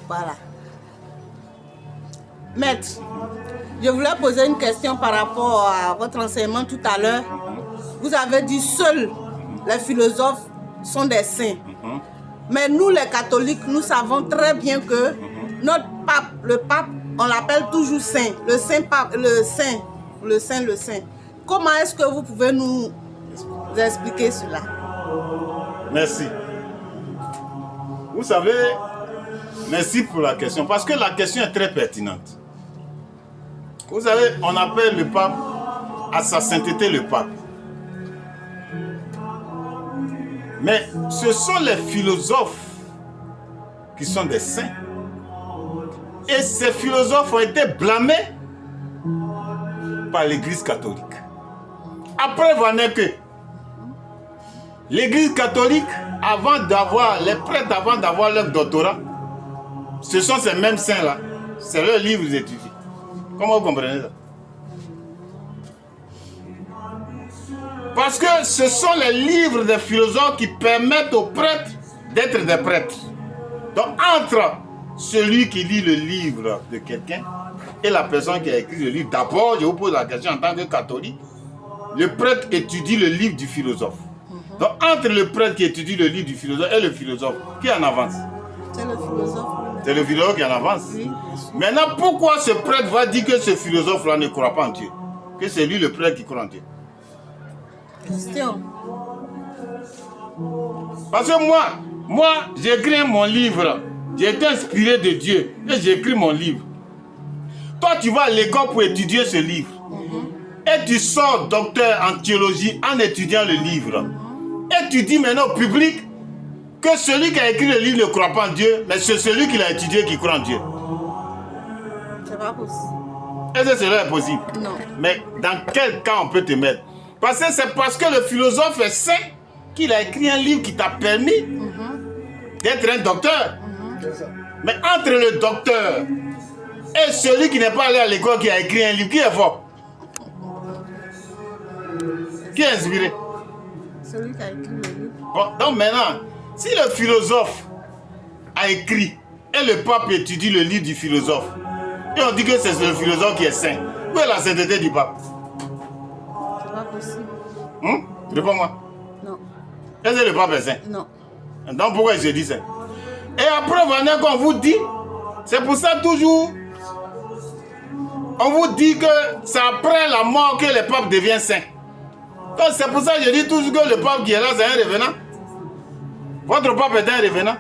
Voilà. Maître, je voulais poser une question par rapport à votre enseignement tout à l'heure. Vous avez dit seuls les philosophes sont des saints. Mais nous, les catholiques, nous savons très bien que notre pape, le pape, on l'appelle toujours saint. Le saint pape, le saint. Comment est-ce que vous pouvez nous expliquer cela? Merci. Vous savez, merci pour la question, parce que la question est très pertinente. Vous savez, on appelle le pape à sa sainteté le pape. Mais ce sont les philosophes qui sont des saints. Et ces philosophes ont été blâmés par l'Église catholique. Après, vous en êtes que l'Église catholique, les prêtres avant d'avoir leur doctorat, ce sont ces mêmes saints-là. C'est leurs livres qu'ils étudient. Comment vous comprenez ça? Parce que ce sont les livres des philosophes qui permettent aux prêtres d'être des prêtres. Donc entre celui qui lit le livre de quelqu'un et la personne qui a écrit le livre, d'abord je vous pose la question en tant que catholique, le prêtre étudie le livre du philosophe. Donc entre le prêtre qui étudie le livre du philosophe et le philosophe, qui en avance? C'est le philosophe. C'est le philosophe qui en avance. Oui. Maintenant, pourquoi ce prêtre va dire que ce philosophe-là ne croit pas en Dieu? Que c'est lui le prêtre qui croit en Dieu? Question. Parce que moi j'écris mon livre. J'ai été inspiré de Dieu et j'écris mon livre. Toi, tu vas à l'école pour étudier ce livre. Et tu sors docteur en théologie en étudiant le livre. Et tu dis maintenant au public que celui qui a écrit le livre ne croit pas en Dieu, mais c'est celui qui l'a étudié qui croit en Dieu. C'est pas possible. Est-ce que cela est possible? Non. Mais dans quel cas on peut te mettre? Parce que c'est parce que le philosophe est saint qu'il a écrit un livre qui t'a permis d'être un docteur. Mais entre le docteur et celui qui n'est pas allé à l'école qui a écrit un livre, qui est fort? Qui est inspiré? Celui qui a écrit le livre. Bon, donc maintenant, si le philosophe a écrit et le pape étudie le livre du philosophe, et on dit que c'est le philosophe qui est saint, où est la sainteté du pape? C'est pas possible. Réponds-moi. Non. Est-ce que le pape est saint? Non. Donc pourquoi il se dit saint? Et après, voilà qu'on vous dit, c'est pour ça toujours, on vous dit que c'est après la mort que le pape devient saint. Donc c'est pour ça que je dis toujours que le pape qui est là, c'est un revenant. Votre pape est un revenant.